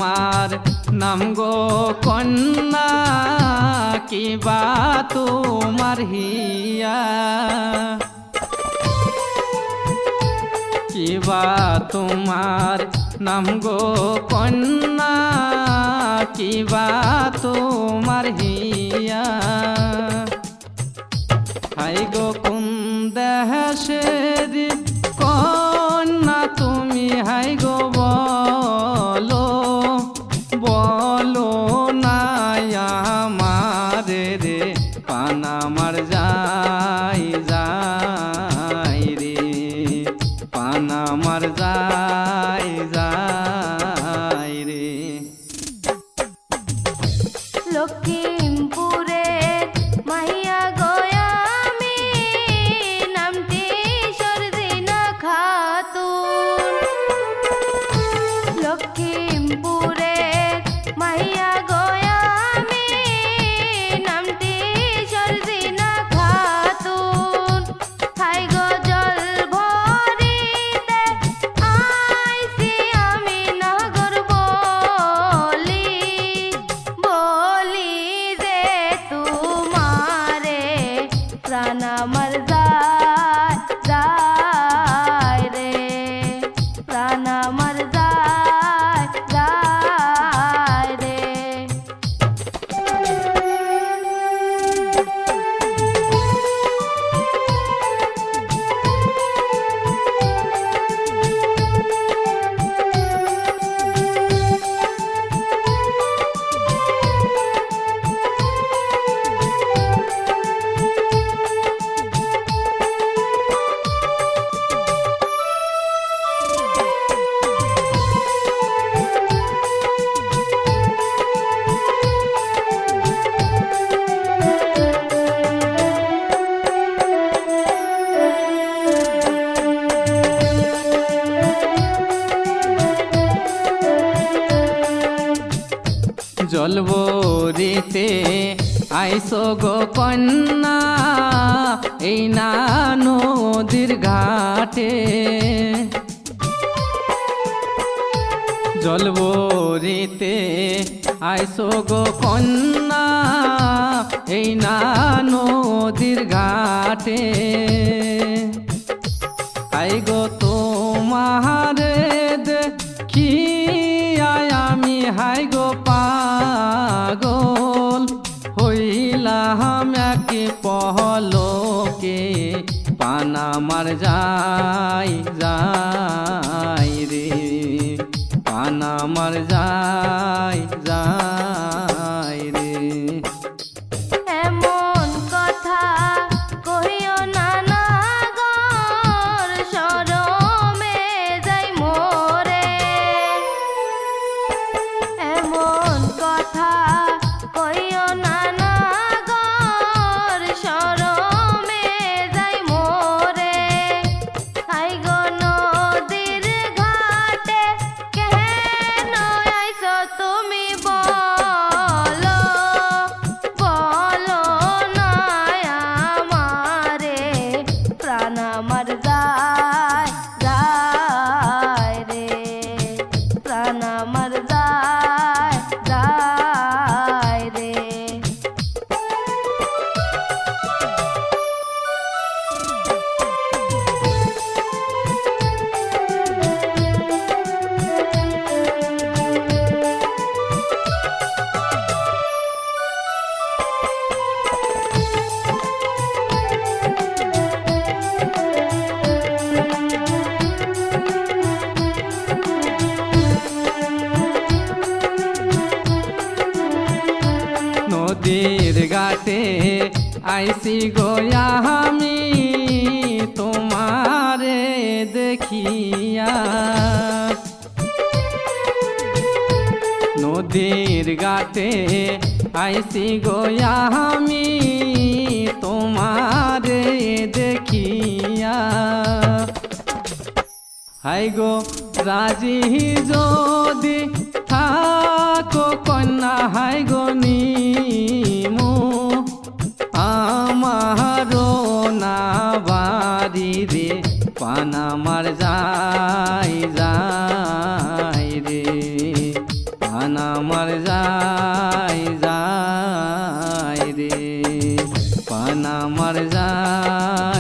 আমার নাম গো কন্যা কিবা তোমার হিয়া কিবা তোমার নাম গো কন্যা কিবা তোমার হিয়া হাই গো কোন দেশের কন্যা তুমি হাই গো বলো বলো না আমারে রে পানামার যাই যাই রে পানামার যাই যাই রে লক্ষ্মীমপুরে মাহিয়া গয়া আমি নামটি সরদিনা খাতুন লক্ষ্মীমপুরে মাহিয়া গয়া আমি নামটি সরদিনা খাতুন হাই গো জল ভরিতে আইছি আমি নগর বলি বলি রে তোমারে প্রাণ আমার যায় যায় রে প্রাণ আমার যায় যায় রে জলবরিতে আইসো গো কন্যা এই না নদীর ঘাটে জলবরিতে আইসো গো কন্যা এই না নদীর ঘাটে আই গো তোমারে দেখিয়া আমি হাই গো পাগল হইলাম একে পহলকে পানামার যাই যাই রে পানামার যাই যাই রে এমন কথা কহিও না নাগর শরমে যাই মোরে এমন কথা কহিও না নাগর শরমে যাই মোরে হাই গো নদীর ঘাটে কেন আইছো তুমি বলো বলো না আমারে প্রাণ আমার যায় যায় রে প্রাণ আমার যায় যায় রে নদীর ঘাটে আইসি গোয়া আমি তোমারে দেখিয়া নদীর ঘাটে আইসি গোয়া আমি তোমারে দেখিয়া হাই গো রাজি যদি থাকো কন্যা হাই গো নিমু আমারো না বাড়ি রে পানামার যাই যাই রে প্রাণ আমার যায়